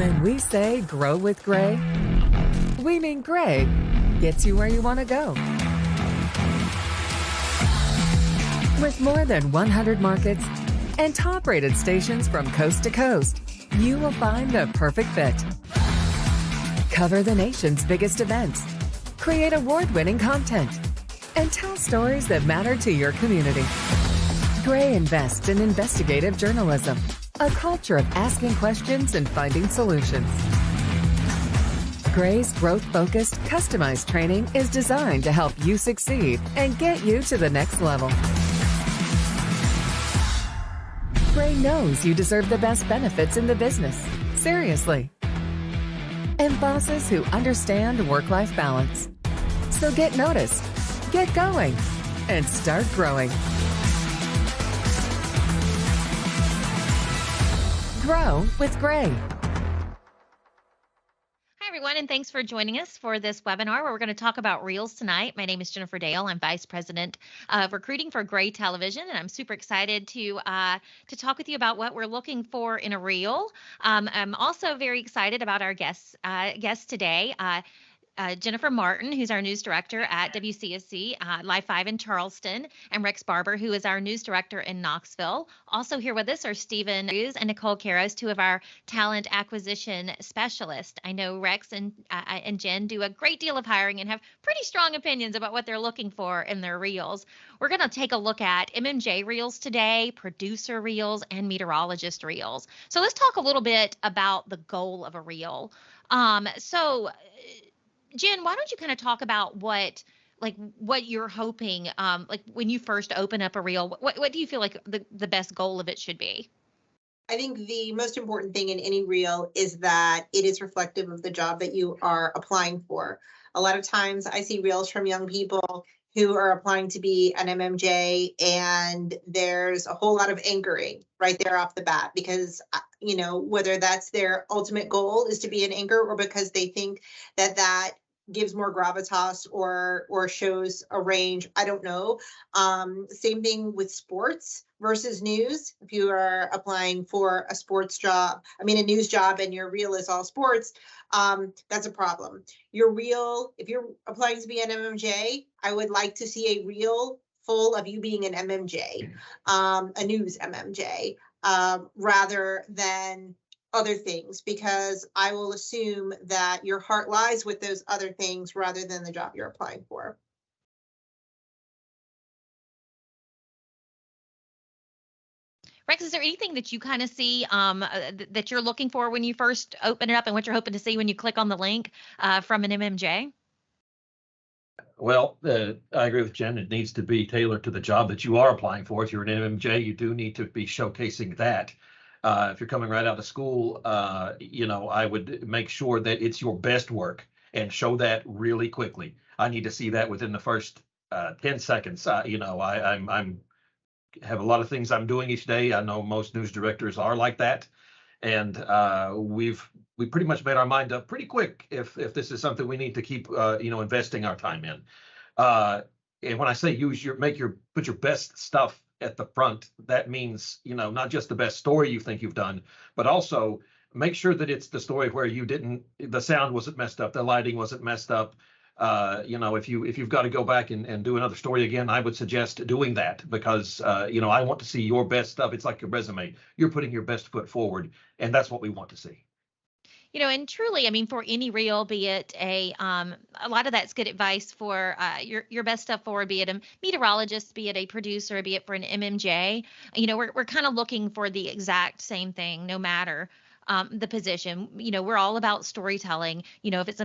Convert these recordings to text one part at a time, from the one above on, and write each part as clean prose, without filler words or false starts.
When we say grow with Gray, we mean Gray gets you where you want to go. With more than 100 markets and top-rated stations from coast to coast, you will find the perfect fit. Cover the nation's biggest events, create award-winning content, and tell stories that matter to your community. Gray invests in investigative journalism, a culture of asking questions and finding solutions. Gray's growth-focused, customized training is designed to help you succeed and get you to the next level. Gray knows you deserve the best benefits in the business. Seriously. And bosses who understand work-life balance. So get noticed, get going, and start growing. Grow with Gray. Hi, everyone, and thanks for joining us for this webinar where we're going to talk about Reels tonight. My name is Jennifer Dale. I'm Vice President of Recruiting for Gray Television, and I'm super excited to talk with you about what we're looking for in a Reel. I'm also very excited about our guest today. Jennifer Martin, who's our news director at WCSC Live 5 in Charleston, and Rex Barber, who is our news director in Knoxville. Also here with us are Stephen Hughes and Nicole Karros, two of our talent acquisition specialists. I know Rex and Jen do a great deal of hiring and have pretty strong opinions about what they're looking for in their reels. We're going to take a look at MMJ reels today, producer reels, and meteorologist reels. So let's talk a little bit about the goal of a reel. Jen, why don't you kind of talk about what you're hoping, like when you first open up a reel, what do you feel like the best goal of it should be? I think the most important thing in any reel is that it is reflective of the job that you are applying for. A lot of times I see reels from young people who are applying to be an MMJ, and there's a whole lot of anchoring right there off the bat because, whether that's their ultimate goal is to be an anchor or because they think that gives more gravitas or shows a range. I don't know. Same thing with sports versus news. If you are applying for a sports job, a news job, and your reel is all sports, that's a problem. Your reel, if you're applying to be an MMJ, I would like to see a reel full of you being an MMJ, a news MMJ, rather than other things, because I will assume that your heart lies with those other things rather than the job you're applying for. Rex, is there anything that you kind of see that you're looking for when you first open it up and what you're hoping to see when you click on the link from an MMJ? Well, I agree with Jen. It needs to be tailored to the job that you are applying for. If you're an MMJ, you do need to be showcasing that. If you're coming right out of school, I would make sure that it's your best work and show that really quickly. I need to see that within the first 10 seconds. I'm have a lot of things I'm doing each day. I know most news directors are like that. And we pretty much made our mind up pretty quick if this is something we need to keep, investing our time in. And when I say put your best stuff at the front, that means, not just the best story you think you've done, but also make sure that it's the story where the sound wasn't messed up, the lighting wasn't messed up. If you've got to go back and do another story again, I would suggest doing that because, I want to see your best stuff. It's like your resume. You're putting your best foot forward, and that's what we want to see. And truly, for any reel, be it a lot of that's good advice for your best stuff forward, be it a meteorologist, be it a producer, be it for an MMJ. We're kind of looking for the exact same thing, no matter the position. We're all about storytelling. If it's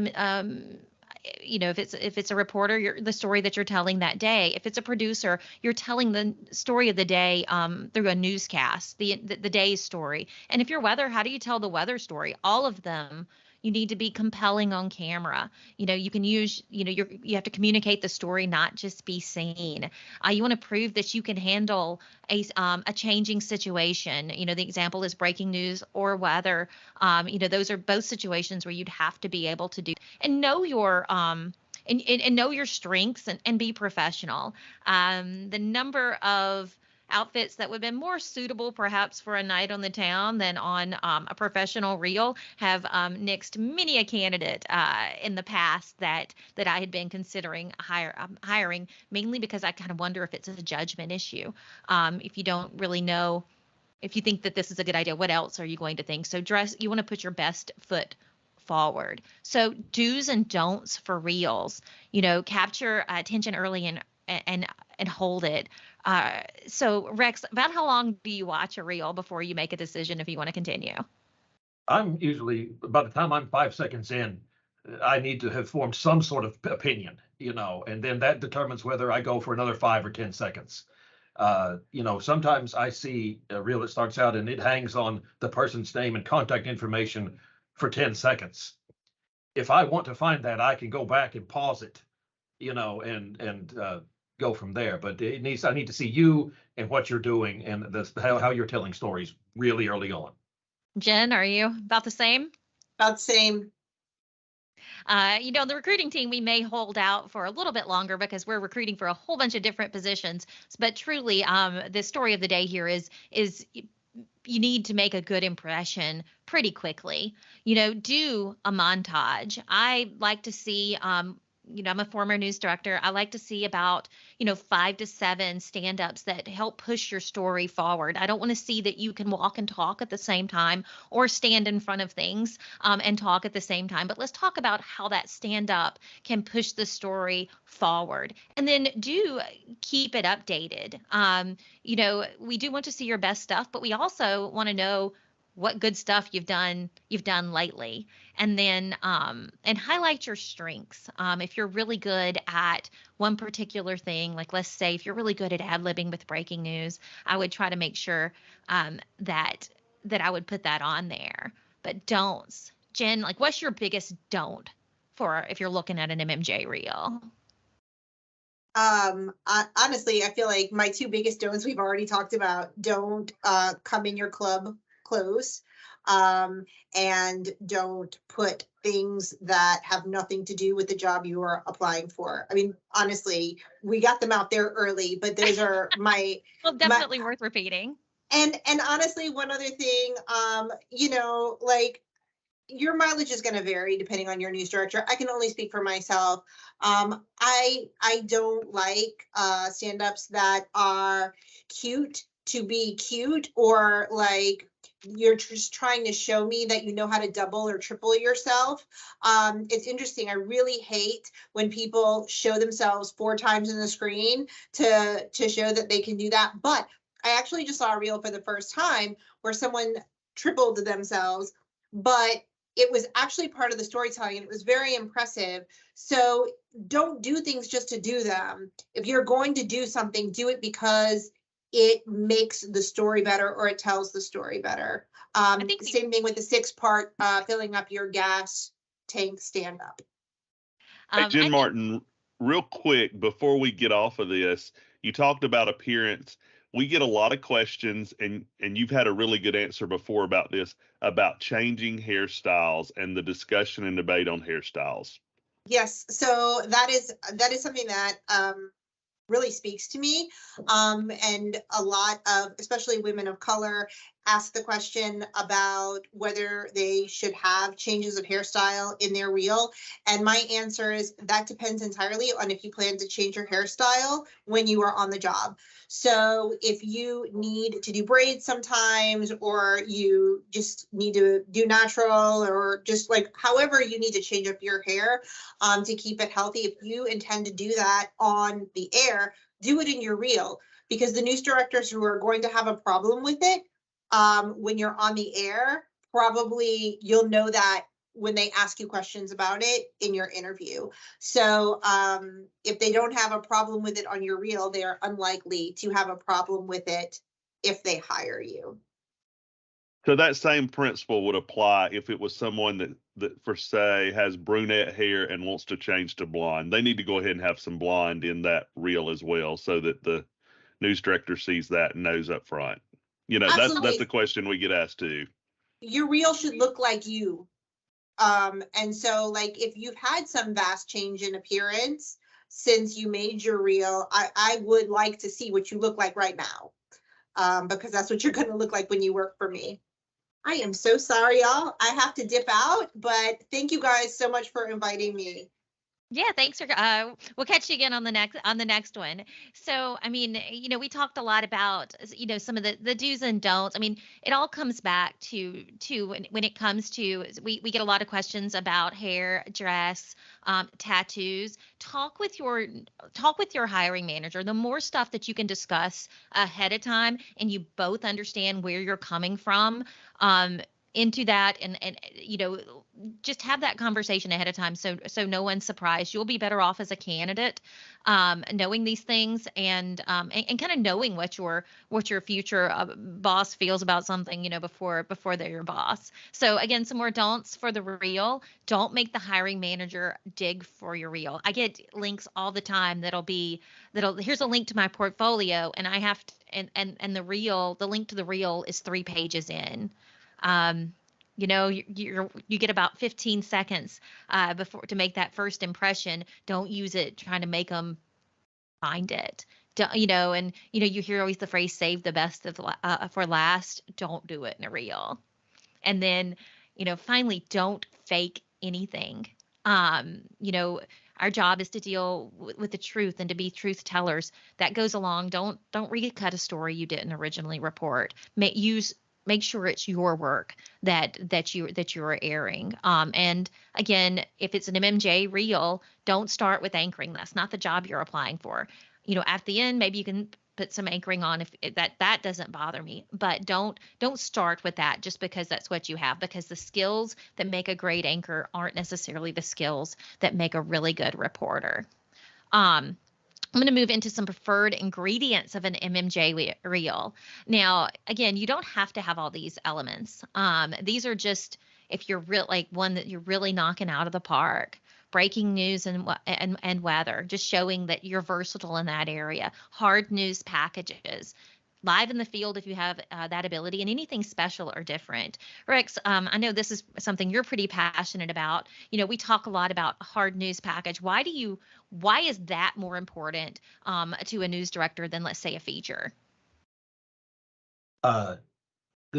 if it's a reporter, the story that you're telling that day. If it's a producer, you're telling the story of the day through a newscast, the day's story. And if you're weather, how do you tell the weather story? All of them, you need to be compelling on camera. You can use, you have to communicate the story, not just be seen. You want to prove that you can handle a changing situation. The example is breaking news or weather. Those are both situations where you'd have to be able to do and know your and know your strengths and be professional. The number of outfits that would have been more suitable perhaps for a night on the town than on a professional reel have nixed many a candidate in the past that I had been considering hiring, mainly because I kind of wonder if it's a judgment issue. If you don't really know, if you think that this is a good idea, what else are you going to think? So you want to put your best foot forward. So do's and don'ts for reels, capture attention early and hold it. So Rex, about how long do you watch a reel before you make a decision if you want to continue? I'm usually, by the time I'm 5 seconds in, I need to have formed some sort of opinion, and then that determines whether I go for another 5 or 10 seconds. Sometimes I see a reel that starts out and it hangs on the person's name and contact information for 10 seconds. If I want to find that, I can go back and pause it, and go from there. But I need to see you and what you're doing and how you're telling stories really early on. Jen, are you about the same? About the same. The recruiting team, we may hold out for a little bit longer because we're recruiting for a whole bunch of different positions. But truly, the story of the day here is you need to make a good impression pretty quickly. Do a montage. I like to see, I'm a former news director. I like to see about, 5 to 7 stand-ups that help push your story forward. I don't want to see that you can walk and talk at the same time or stand in front of things and talk at the same time. But let's talk about how that stand-up can push the story forward. And then do keep it updated. We do want to see your best stuff, but we also want to know what good stuff you've done lately, and then and highlight your strengths. If you're really good at one particular thing, like let's say if you're really good at ad-libbing with breaking news, I would try to make sure that I would put that on there. But don'ts, Jen, like what's your biggest don't for if you're looking at an MMJ reel? Honestly, I feel like my 2 biggest don'ts we've already talked about. Don't come in your club clothes, and don't put things that have nothing to do with the job you are applying for. I mean, honestly, we got them out there early, but those are well, definitely worth repeating. And honestly, one other thing, like your mileage is going to vary depending on your news director. I can only speak for myself. I don't like stand-ups that are cute to be cute, or like you're just trying to show me that you know how to double or triple yourself. It's interesting. I really hate when people show themselves 4 times in the screen to show that they can do that. But I actually just saw a reel for the first time where someone tripled themselves, but it was actually part of the storytelling and it was very impressive. So don't do things just to do them. If you're going to do something, do it because it makes the story better or it tells the story better. Same thing with the 6-part filling up your gas tank stand-up. Hey, Jen Martin, real quick, before we get off of this, you talked about appearance. We get a lot of questions, and you've had a really good answer before about this, about changing hairstyles and the discussion and debate on hairstyles. Yes, so that is something that really speaks to me. And a lot of, especially women of color, ask the question about whether they should have changes of hairstyle in their reel. And my answer is that depends entirely on if you plan to change your hairstyle when you are on the job. So if you need to do braids sometimes, or you just need to do natural, or just like however you need to change up your hair to keep it healthy, if you intend to do that on the air, do it in your reel, because the news directors who are going to have a problem with it when you're on the air, probably you'll know that when they ask you questions about it in your interview. So if they don't have a problem with it on your reel, they are unlikely to have a problem with it if they hire you. So that same principle would apply if it was someone that for say has brunette hair and wants to change to blonde. They need to go ahead and have some blonde in that reel as well, so that the news director sees that and knows up front. That's the question we get asked too. Your reel should look like you. And so like if you've had some vast change in appearance since you made your reel, I would like to see what you look like right now. because that's what you're going to look like when you work for me. I am so sorry, y'all. I have to dip out, but thank you guys so much for inviting me. Yeah, thanks for we'll catch you again on the next one. So, I mean, we talked a lot about, some of the do's and don'ts. I mean, it all comes back to when it comes to, we get a lot of questions about hair, dress, tattoos. Talk with your hiring manager. The more stuff that you can discuss ahead of time and you both understand where you're coming from, into that, and just have that conversation ahead of time, so no one's surprised. You'll be better off as a candidate, knowing these things, and kind of knowing what your future boss feels about something, before they're your boss. So again, some more don'ts for the reel. Don't make the hiring manager dig for your reel. I get links all the time that'll here's a link to my portfolio, and I have to, and the link to the reel is 3 pages in. You get about 15 seconds before to make that first impression. Don't use it trying to make them find it. And you hear always the phrase "save the best for last." Don't do it in a reel. And then, finally, don't fake anything. Our job is to deal with the truth and to be truth tellers. That goes along. Don't recut a story you didn't originally report. Make sure it's your work that you're airing. And again, if it's an MMJ reel, don't start with anchoring. That's not the job you're applying for. At the end, maybe you can put some anchoring on if that doesn't bother me. But don't start with that just because that's what you have, because the skills that make a great anchor aren't necessarily the skills that make a really good reporter. I'm going to move into some preferred ingredients of an MMJ reel. Now, again, you don't have to have all these elements. These are just if you're one that you're really knocking out of the park. Breaking news and weather, just showing that you're versatile in that area. Hard news packages. Live in the field if you have that ability, and anything special or different. Rex, I know this is something you're pretty passionate about. We talk a lot about a hard news package. Why is that more important to a news director than, let's say, a feature? The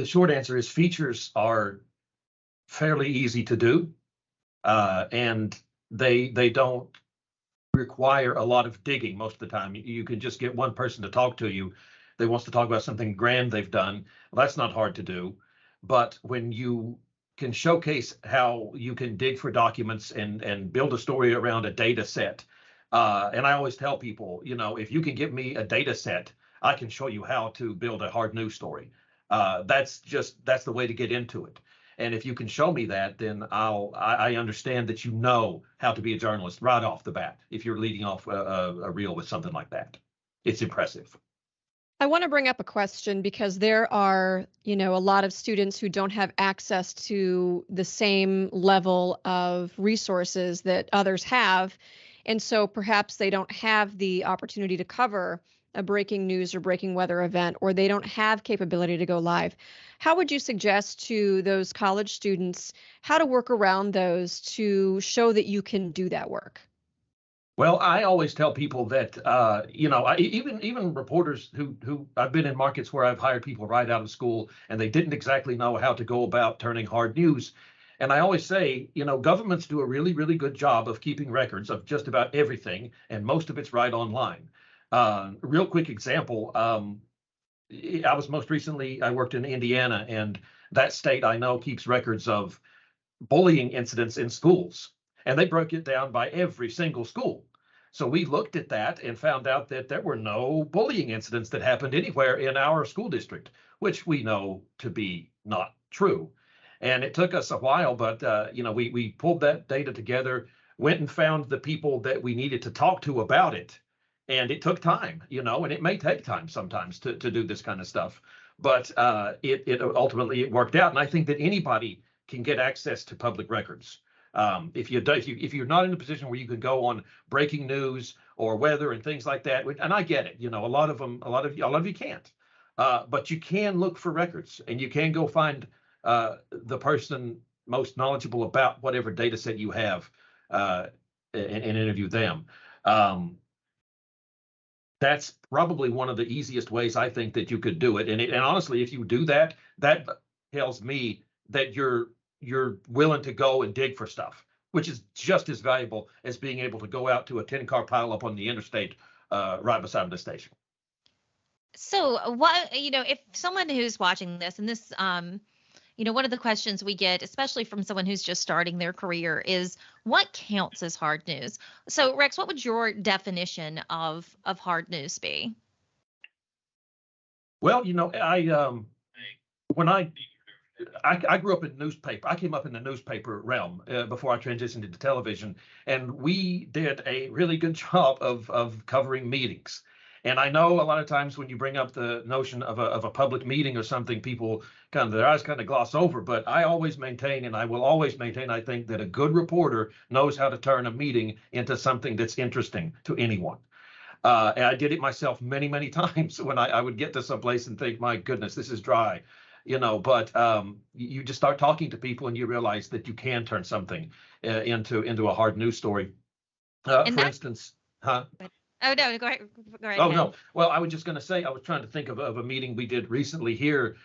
short answer is features are fairly easy to do, and they don't require a lot of digging most of the time. You can just get one person to talk to you that wants to talk about something grand they've done. Well, that's not hard to do. But when you can showcase how you can dig for documents and build a story around a data set, and I always tell people, if you can give me a data set, I can show you how to build a hard news story. That's the way to get into it. And if you can show me that, then I understand that you know how to be a journalist right off the bat. If you're leading off a reel with something like that, it's impressive. I want to bring up a question because there are, a lot of students who don't have access to the same level of resources that others have. And so perhaps they don't have the opportunity to cover a breaking news or breaking weather event, or they don't have capability to go live. How would you suggest to those college students how to work around those to show that you can do that work? Well, I always tell people that, even reporters who I've been in markets where I've hired people right out of school and they didn't exactly know how to go about turning hard news. And I always say, governments do a really, really good job of keeping records of just about everything, and most of it's right online. Real quick example, I worked in Indiana, and that state I know keeps records of bullying incidents in schools. And they broke it down by every single school. So we looked at that and found out that there were no bullying incidents that happened anywhere in our school district, which we know to be not true. And it took us a while, but we pulled that data together, went and found the people that we needed to talk to about it. And it took time, and it may take time sometimes to do this kind of stuff. But it ultimately worked out. And I think that anybody can get access to public records. If you're not in a position where you can go on breaking news or weather and things like that, and I get it, a lot of you can't, but you can look for records, and you can go find the person most knowledgeable about whatever data set you have and interview them. that's probably one of the easiest ways I think that you could do it. And honestly, if you do that, that tells me that you're willing to go and dig for stuff, which is just as valuable as being able to go out to a 10-car pileup on the interstate right beside the station. So what, if someone who's watching this and this, one of the questions we get, especially from someone who's just starting their career, is what counts as hard news? So Rex, what would your definition of hard news be? Well, I grew up in newspaper. I came up in the newspaper realm before I transitioned into television, and we did a really good job of covering meetings. And I know a lot of times when you bring up the notion of a public meeting or something, people their eyes kind of gloss over. But I always maintain, and I will always maintain, I think that a good reporter knows how to turn a meeting into something that's interesting to anyone. And I did it myself many, many times when I would get to some place and think, my goodness, this is dry. But you just start talking to people and you realize that you can turn something into a hard news story. For instance, huh? Oh, no, go ahead. Oh, no. Well, I was just going to say, I was trying to think of a meeting we did recently here.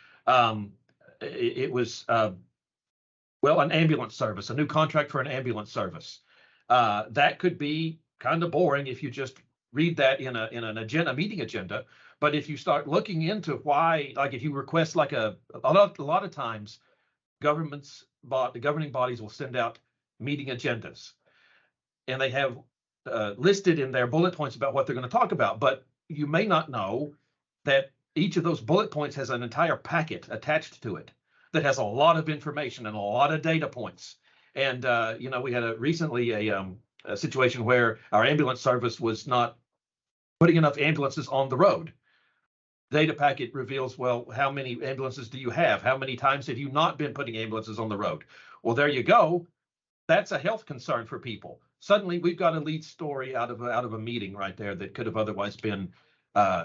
It was, an ambulance service, a new contract for an ambulance service. That could be kind of boring if you just read that in an meeting agenda. But if you start looking into why, like if you request like a lot of times, the governing bodies will send out meeting agendas, and they have listed in their bullet points about what they're going to talk about. But you may not know that each of those bullet points has an entire packet attached to it that has a lot of information and a lot of data points. And we had recently a situation where our ambulance service was not putting enough ambulances on the road. Data packet reveals, well, how many ambulances do you have? How many times have you not been putting ambulances on the road? Well, there you go. That's a health concern for people. Suddenly, we've got a lead story out of a meeting right there that could have otherwise been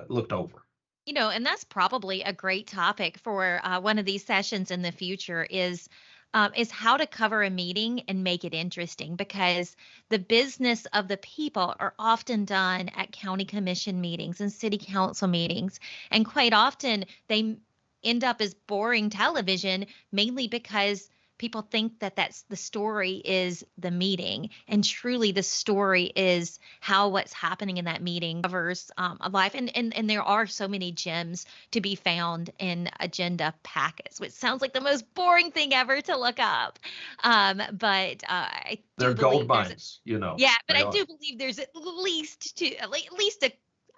looked over. And that's probably a great topic for one of these sessions in the future is how to cover a meeting and make it interesting, because the business of the people are often done at county commission meetings and city council meetings. And quite often they end up as boring television, mainly because people think that that's the story is the meeting, and truly the story is how what's happening in that meeting covers a life. And there are so many gems to be found in agenda packets, which sounds like the most boring thing ever to look up. But I do they're believe gold mines, Yeah, but I do believe there's at least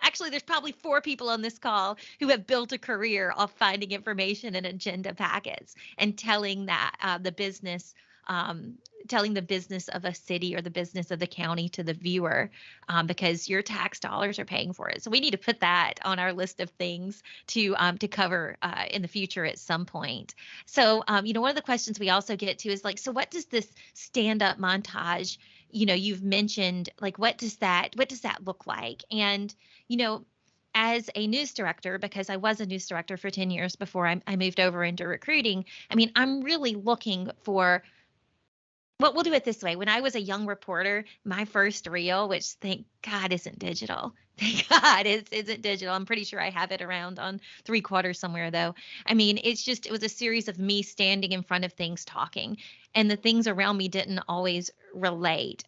actually, there's probably 4 people on this call who have built a career off finding information in agenda packets and telling that the business of a city or the business of the county to the viewer, because your tax dollars are paying for it. So we need to put that on our list of things to cover in the future at some point. So, one of the questions we also get to is like, so what does this stand-up montage, you've mentioned, like, what does that look like? And, as a news director, because I was a news director for 10 years before I moved over into recruiting, I mean, I'm really looking for, well, we'll do it this way. When I was a young reporter, my first reel, which thank God isn't digital. Thank God it isn't digital. I'm pretty sure I have it around on 3/4 somewhere, though. I mean, it was a series of me standing in front of things talking, and the things around me didn't always relate.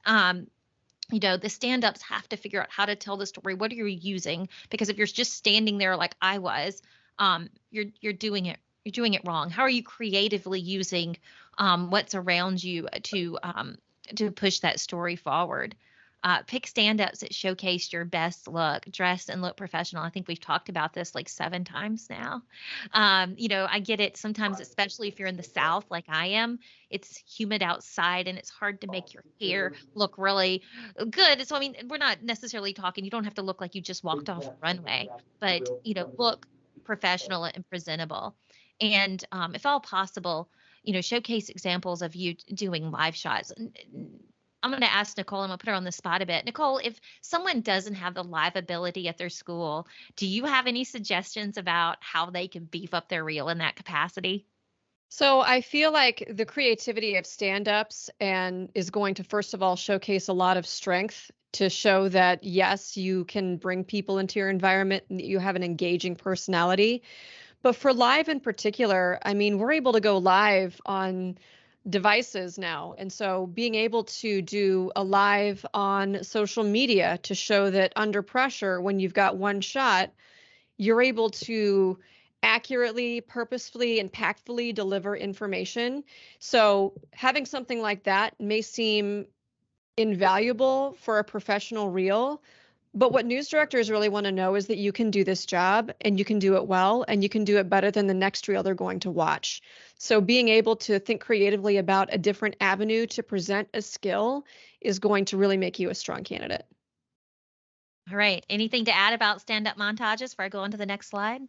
The stand-ups have to figure out how to tell the story. What are you using? Because if you're just standing there like I was, you're doing it wrong. How are you creatively using what's around you to push that story forward? Pick stand-ups that showcase your best look, dress and look professional. I think we've talked about this like 7 times now. I get it sometimes, especially if you're in the South like I am. It's humid outside and it's hard to make your hair look really good. So, I mean, we're not necessarily talking, you don't have to look like you just walked off the runway, but, look professional and presentable. And if all possible, showcase examples of you doing live shots. I'm going to ask Nicole, I'm going to put her on the spot a bit. Nicole, if someone doesn't have the live ability at their school, do you have any suggestions about how they can beef up their reel in that capacity? So I feel like the creativity of stand-ups is going to, first of all, showcase a lot of strength to show that, yes, you can bring people into your environment and that you have an engaging personality. But for live in particular, I mean, we're able to go live on devices now. And so being able to do a live on social media to show that under pressure, when you've got one shot, you're able to accurately, purposefully, impactfully deliver information. So having something like that may seem invaluable for a professional reel, but what news directors really want to know is that you can do this job and you can do it well and you can do it better than the next reel they're going to watch. So being able to think creatively about a different avenue to present a skill is going to really make you a strong candidate. All right. Anything to add about stand-up montages before I go on to the next slide?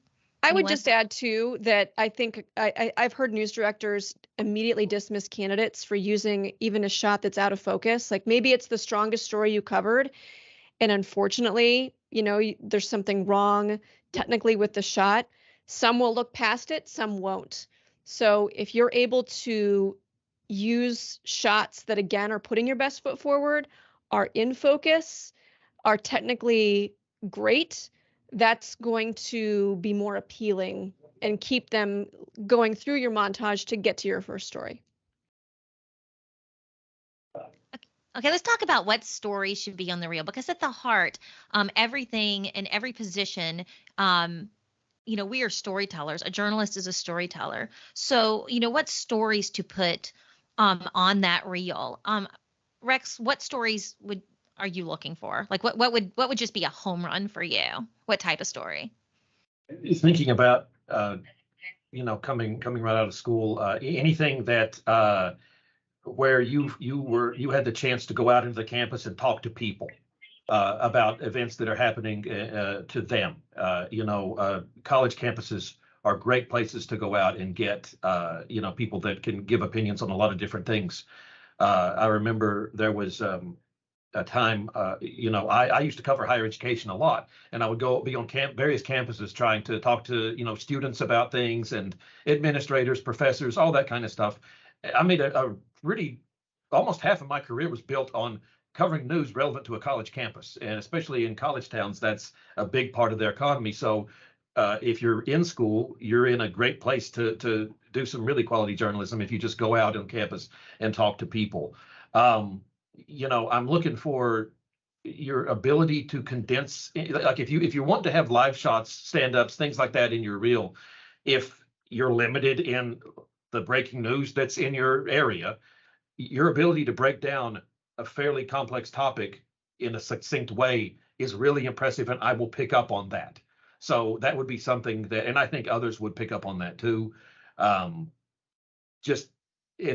I would Anyone? just add too that I think I've heard news directors immediately dismiss candidates for using even a shot that's out of focus. Like maybe it's the strongest story you covered, and unfortunately, there's something wrong technically with the shot. Some will look past it, some won't. So if you're able to use shots that again are putting your best foot forward, are in focus, are technically great, that's going to be more appealing and keep them going through your montage to get to your first story. Okay, let's talk about what stories should be on the reel, because at the heart, everything and every position, we are storytellers. A journalist is a storyteller. So, what stories to put on that reel? Rex, what stories are you looking for? Like what would just be a home run for you? What type of story? Thinking about coming right out of school, anything that where you had the chance to go out into the campus and talk to people about events that are happening to them. College campuses are great places to go out and get people that can give opinions on a lot of different things. I remember there was a time, I used to cover higher education a lot, and I would be on various campuses trying to talk to, students about things and administrators, professors, all that kind of stuff. I made a really, almost half of my career was built on covering news relevant to a college campus, and especially in college towns, that's a big part of their economy. So if you're in school, you're in a great place to do some really quality journalism if you just go out on campus and talk to people. I'm looking for your ability to condense, like if you want to have live shots, stand-ups, things like that in your reel, if you're limited in the breaking news that's in your area, your ability to break down a fairly complex topic in a succinct way is really impressive, and I will pick up on that. So that would be something that, and I think others would pick up on that too. And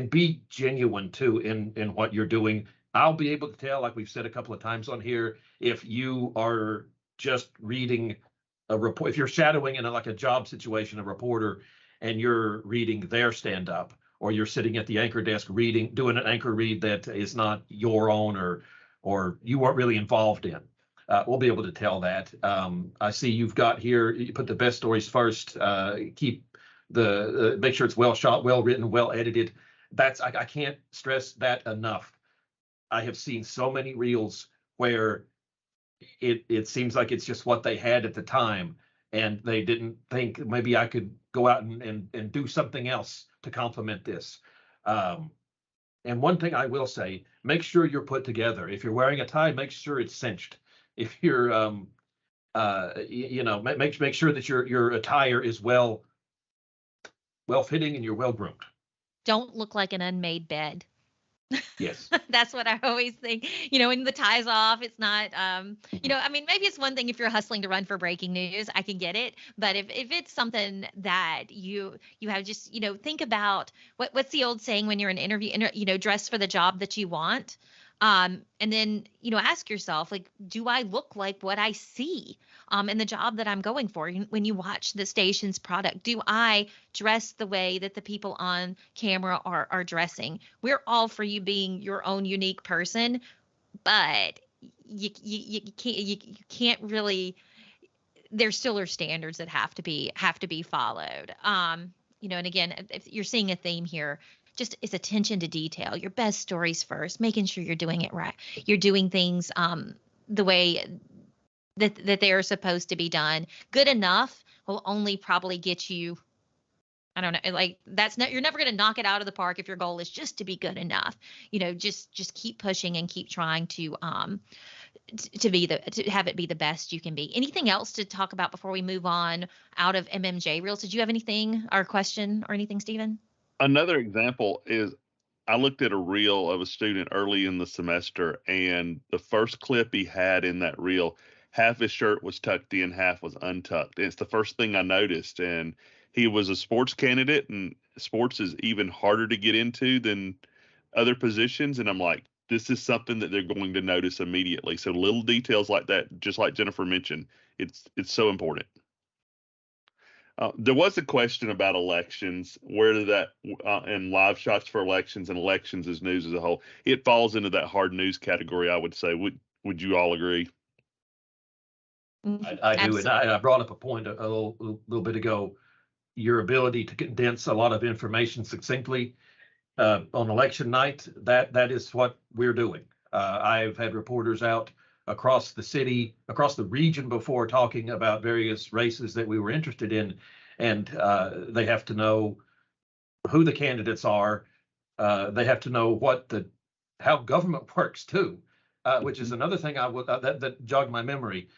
be genuine too in what you're doing. I'll be able to tell, like we've said a couple of times on here, if you are just reading a report, if you're shadowing in like a job situation, a reporter, and you're reading their stand-up, or you're sitting at the anchor desk doing an anchor read that is not your own or you weren't really involved in. We'll be able to tell that. I see you've got here, you put the best stories first, keep make sure it's well shot, well written, well edited. I can't stress that enough. I have seen so many reels where it seems like it's just what they had at the time, and they didn't think maybe I could go out and do something else to complement this. And one thing I will say, make sure you're put together. If you're wearing a tie, make sure it's cinched. If you're make sure that your attire is well fitting and you're well groomed. Don't look like an unmade bed. Yes. That's what I always think. When the tie's off, it's not, maybe it's one thing if you're hustling to run for breaking news, I can get it. But if it's something that you have just, think about what's the old saying when you're in an interview, dress for the job that you want. And then, ask yourself, like, do I look like what I see in the job that I'm going for? When you watch the station's product, do I dress the way that the people on camera are dressing? We're all for you being your own unique person, but you can't really. There still are standards that have to be followed. And again, if you're seeing a theme here, just is attention to detail, your best stories first, making sure you're doing it right. You're doing things the way that they are supposed to be done. Good enough will only probably get you, I don't know, like that's not, you're never going to knock it out of the park if your goal is just to be good enough. Just keep pushing and keep trying to have it be the best you can be. Anything else to talk about before we move on out of MMJ Reels? Did you have anything or question or anything, Stephen? Another example is I looked at a reel of a student early in the semester, and the first clip he had in that reel, half his shirt was tucked in, half was untucked. And it's the first thing I noticed. And he was a sports candidate, and sports is even harder to get into than other positions. And I'm like, this is something that they're going to notice immediately. So little details like that, just like Jennifer mentioned, it's so important. There was a question about elections, where did that and live shots for elections and elections as news as a whole. It falls into that hard news category, I would say. Would you all agree? I do, and I brought up a point a little bit ago. Your ability to condense a lot of information succinctly on election night, that is what we're doing. I've had reporters out across the city, across the region before, talking about various races that we were interested in, and they have to know who the candidates are. They have to know how government works too, which is another thing that jogged my memory.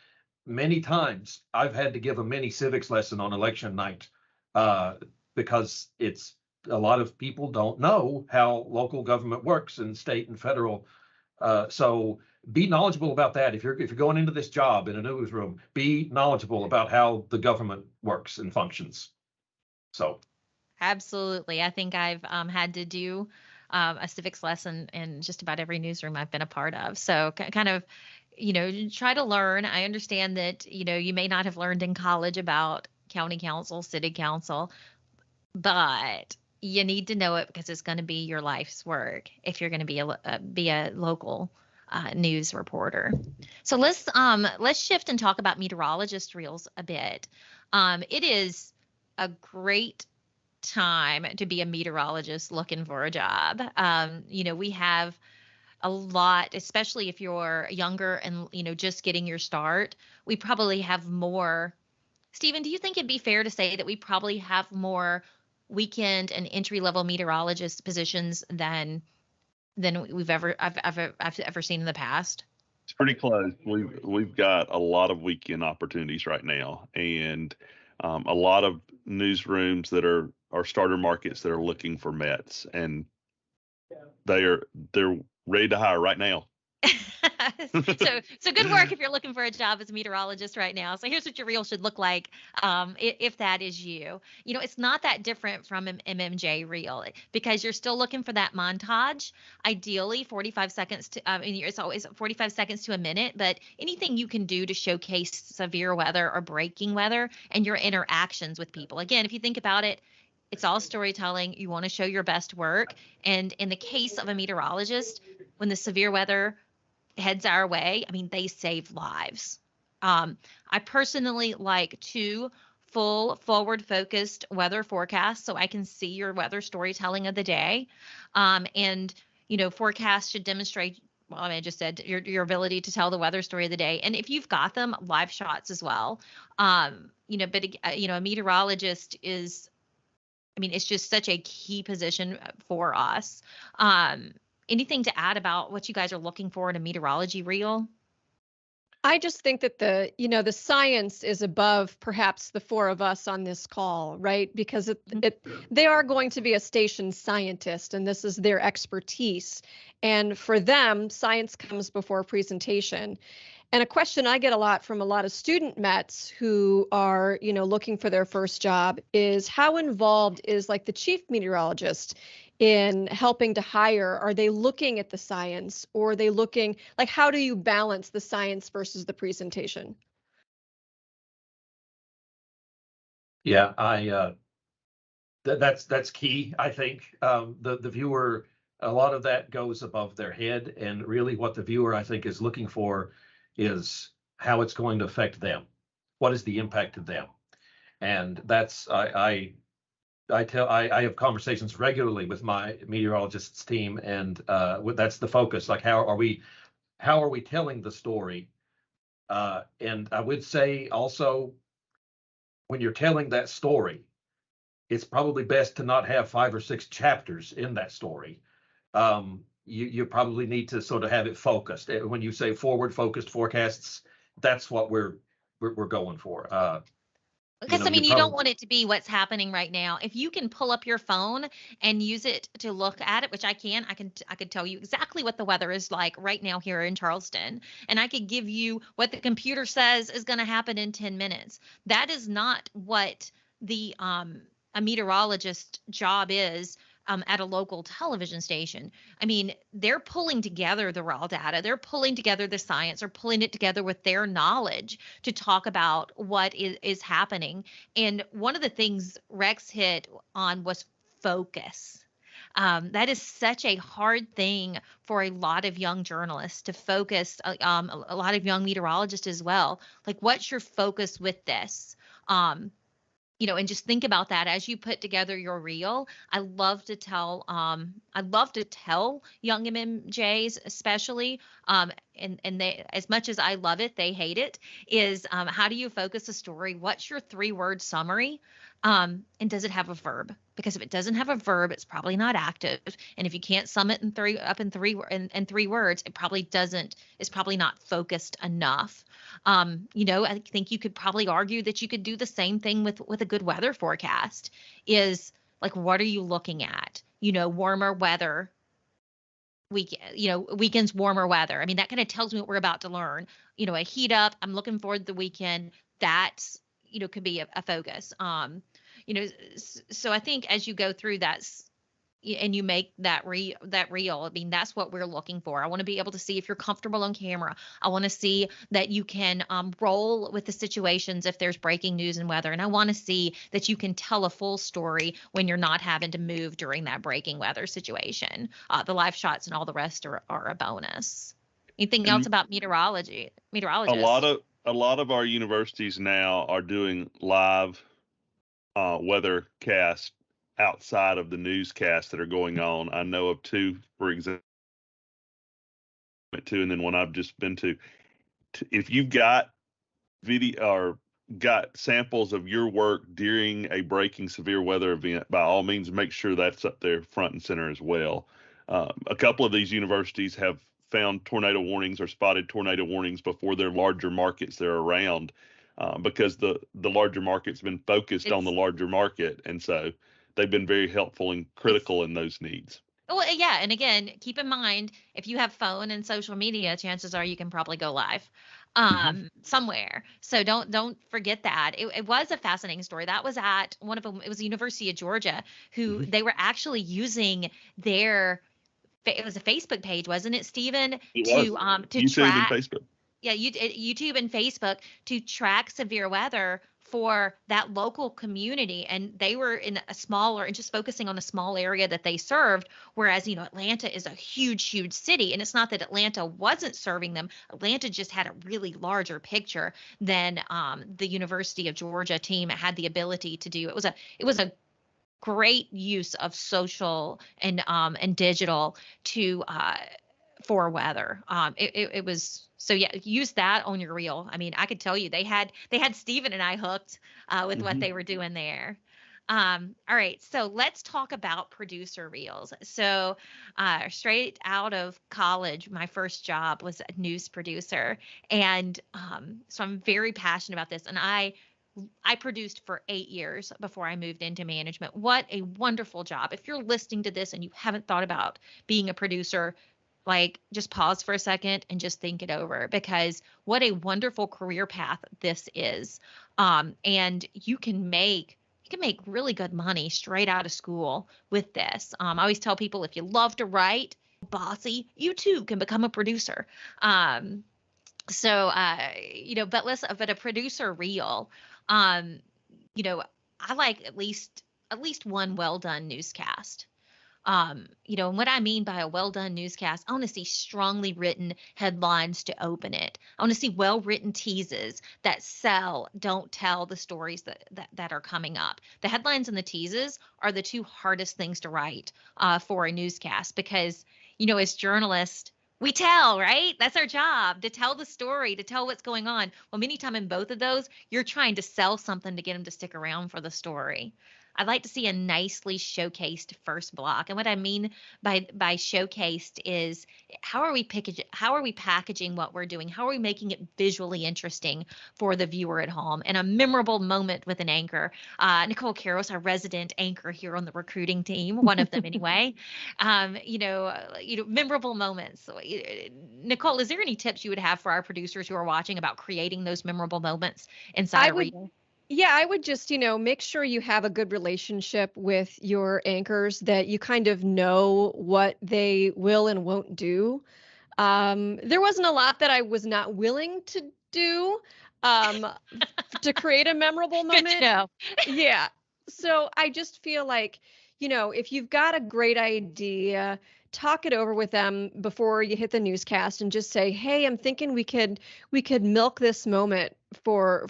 Many times I've had to give a mini civics lesson on election night because a lot of people don't know how local government works in state and federal. So be knowledgeable about that. If you're going into this job in a newsroom, be knowledgeable about how the government works and functions. So absolutely. I think I've had to do a civics lesson in just about every newsroom I've been a part of. So kind of, try to learn. I understand that, you may not have learned in college about county council, city council, but you need to know it because it's going to be your life's work if you're going to be a local news reporter. So let's shift and talk about meteorologist reels a bit. It is a great time to be a meteorologist looking for a job. We have a lot, especially if you're younger and, just getting your start. We probably have more. Stephen, do you think it'd be fair to say that we probably have more weekend and entry-level meteorologist positions than I've ever seen in the past? It's pretty close. We've got a lot of weekend opportunities right now, and a lot of newsrooms that are starter markets that are looking for Mets, and they're ready to hire right now. So good work if you're looking for a job as a meteorologist right now. So here's what your reel should look like if that is you. It's not that different from an MMJ reel because you're still looking for that montage. Ideally, 45 seconds to it's always 45 seconds to a minute, but anything you can do to showcase severe weather or breaking weather and your interactions with people. Again, if you think about it, it's all storytelling. You want to show your best work. And in the case of a meteorologist, when the severe weather heads our way, they save lives. I personally like 2 full forward-focused weather forecasts so I can see your weather storytelling of the day. And forecasts should demonstrate, well, I just said your ability to tell the weather story of the day. And if you've got them, live shots as well. But a meteorologist is, it's just such a key position for us. Anything to add about what you guys are looking for in a meteorology reel? I just think that the science is above perhaps the 4 of us on this call, right? Because they are going to be a station scientist, and this is their expertise. And for them, science comes before presentation. And a question I get a lot from a lot of student Mets who are, looking for their first job is how involved is like the chief meteorologist in helping to hire? Are they looking at the science, or are they looking, like, how do you balance the science versus the presentation? Yeah, that's key. I think the viewer, a lot of that goes above their head, and really what the viewer, I think, is looking for is how it's going to affect them. What is the impact to them? And that's I I have conversations regularly with my meteorologists team, and that's the focus. Like, how are we telling the story? And I would say also, when you're telling that story, it's probably best to not have 5 or 6 chapters in that story. You probably need to sort of have it focused. When you say forward focused forecasts, that's what we're going for. Because I You mean, you don't probably, want it to be what's happening right now. If you can pull up your phone and use it to look at it, which I can, I could tell you exactly what the weather is like right now here in Charleston, and I could give you what the computer says is going to happen in 10 minutes. That is not what the a meteorologist job is. At a local television station. I mean, they're pulling together the raw data, they're pulling together the science, they're pulling it together with their knowledge to talk about what is happening. And one of the things Rex hit on was focus. That is such a hard thing for a lot of young journalists to focus, a lot of young meteorologists as well. Like, what's your focus with this? And just think about that as you put together your reel. I love to tell young MMJs especially, and they, as much as I love it, they hate it, is how do you focus a story? What's your 3-word summary? And does it have a verb? Because if it doesn't have a verb, it's probably not active. And if you can't sum it in three words, it probably doesn't, it's probably not focused enough. I think you could probably argue that you could do the same thing with a good weather forecast. Is like, what are you looking at? Warmer weather. Weekends, warmer weather. I mean, that kind of tells me what we're about to learn. A heat up. I'm looking forward to the weekend. That's could be a focus. So I think as you go through that and you make that reel, I mean, that's what we're looking for. I want to be able to see if you're comfortable on camera. I want to see that you can roll with the situations if there's breaking news and weather. And I want to see that you can tell a full story when you're not having to move during that breaking weather situation. The live shots and all the rest are a bonus. Anything else about meteorologists? A lot of our universities now are doing live weather cast outside of the newscasts that are going on. I know of 2, for example, and then one I've just been to. If you've got video or got samples of your work during a breaking severe weather event, by all means, make sure that's up there front and center as well. A couple of these universities have found tornado warnings or spotted tornado warnings before their larger markets they're around, because the larger market's been focused on the larger market, and so they've been very helpful and critical in those needs. Well, yeah, and again, keep in mind, if you have phone and social media, chances are you can probably go live somewhere. So don't forget that. It was a fascinating story. That was at one of them. It was the University of Georgia, who they were actually using it was a Facebook page, wasn't it, Stephen? To YouTube track and Facebook. Yeah, YouTube and Facebook to track severe weather for that local community. And they were in just focusing on a small area that they served. Whereas, Atlanta is a huge, huge city. And it's not that Atlanta wasn't serving them. Atlanta just had a really larger picture than the University of Georgia team had the ability to do. It was a great use of social and digital for weather. It was. So yeah, use that on your reel. I mean, I could tell you they had Stephen and I hooked with what they were doing there. All right, so let's talk about producer reels. So straight out of college, my first job was a news producer, and so I'm very passionate about this. And I produced for 8 years before I moved into management. What a wonderful job! If you're listening to this and you haven't thought about being a producer, just pause for a second and just think it over, because what a wonderful career path this is. And you can make really good money straight out of school with this. I always tell people, if you love to write, bossy, you too can become a producer. But a producer reel, I like at least one well done newscast. And what I mean by a well done newscast, I want to see strongly written headlines to open it. I want to see well written teases that sell, don't tell the stories that are coming up. The headlines and the teases are the two hardest things to write for a newscast because, as journalists, we tell, right? That's our job, to tell the story, to tell what's going on. Well, many times in both of those, you're trying to sell something to get them to stick around for the story. I'd like to see a nicely showcased first block. And what I mean by showcased is how are we packaging what we're doing? How are we making it visually interesting for the viewer at home? And a memorable moment with an anchor. Nicole Carroll's our resident anchor here on the recruiting team, one of them anyway. Memorable moments. So, Nicole, is there any tips you would have for our producers who are watching about creating those memorable moments inside a reel? Yeah, I would just, make sure you have a good relationship with your anchors, that you kind of know what they will and won't do. There wasn't a lot that I was not willing to do to create a memorable moment. Good to know. Yeah. So I just feel like, if you've got a great idea, talk it over with them before you hit the newscast and just say, hey, I'm thinking we could milk this moment for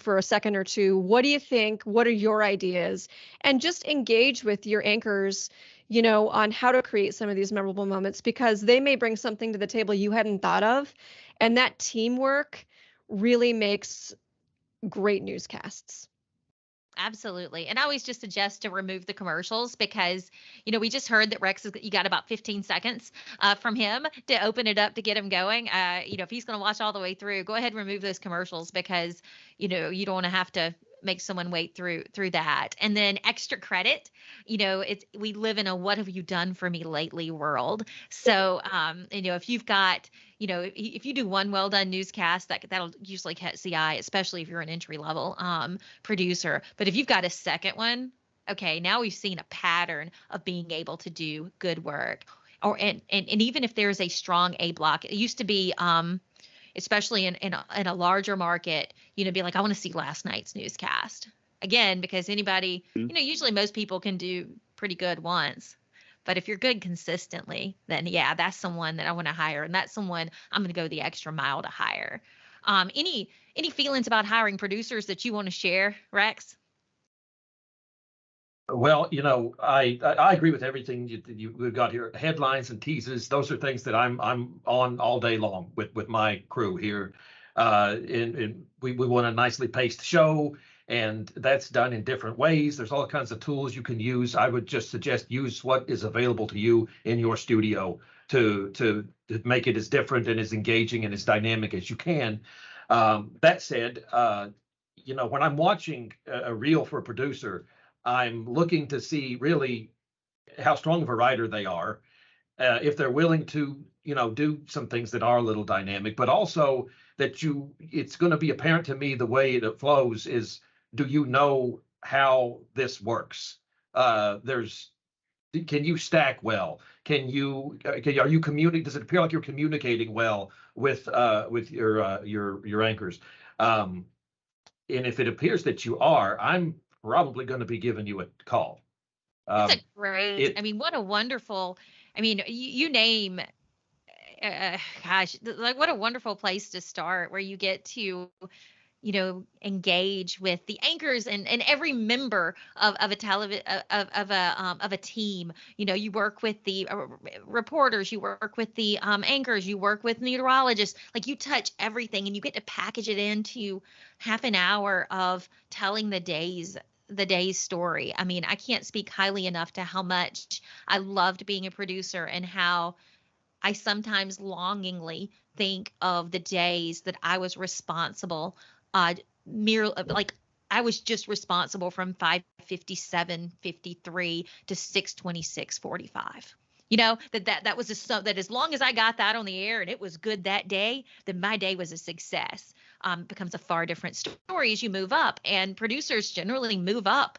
a second or two. What do you think? What are your ideas? And just engage with your anchors, on how to create some of these memorable moments, because they may bring something to the table you hadn't thought of. And that teamwork really makes great newscasts. Absolutely. And I always just suggest to remove the commercials because, we just heard that Rex, you got about 15 seconds from him to open it up to get him going. If he's going to watch all the way through, go ahead and remove those commercials because, you don't want to have to make someone wait through that. And then extra credit, we live in a what have you done for me lately world. So, if you've got, if you do one well done newscast, that'll usually catch the eye, especially if you're an entry level producer. But if you've got a second one, okay, now we've seen a pattern of being able to do good work. And even if there's a strong A block, it used to be especially in a larger market, be like, I want to see last night's newscast again, because anybody, usually most people can do pretty good once. But if you're good consistently, then yeah, that's someone that I want to hire. And that's someone I'm going to go the extra mile to hire. Any feelings about hiring producers that you want to share, Rex? Well, I agree with everything we've got here. Headlines and teases; those are things that I'm on all day long with my crew here. And we want a nicely paced show, and that's done in different ways. There's all kinds of tools you can use. I would just suggest use what is available to you in your studio to make it as different and as engaging and as dynamic as you can. That said, when I'm watching a reel for a producer, I'm looking to see really how strong of a writer they are, if they're willing to, do some things that are a little dynamic, but also that it's going to be apparent to me the way it flows is, do you know how this works? Can you stack well? Are you communicating? Does it appear like you're communicating well with your anchors? And if it appears that you are, I'm probably going to be giving you a call. That's a great. What a wonderful. You name. Gosh, what a wonderful place to start, where you get to, engage with the anchors and every member of a team. You work with the reporters, you work with the anchors, you work with meteorologists. Like, you touch everything, and you get to package it into half an hour of telling the day's story. I can't speak highly enough to how much I loved being a producer, and how I sometimes longingly think of the days that I was responsible, I was just responsible from 5:57:53 to 6:26:45. That was that as long as I got that on the air and it was good that day, then my day was a success. Becomes a far different story as you move up, and producers generally move up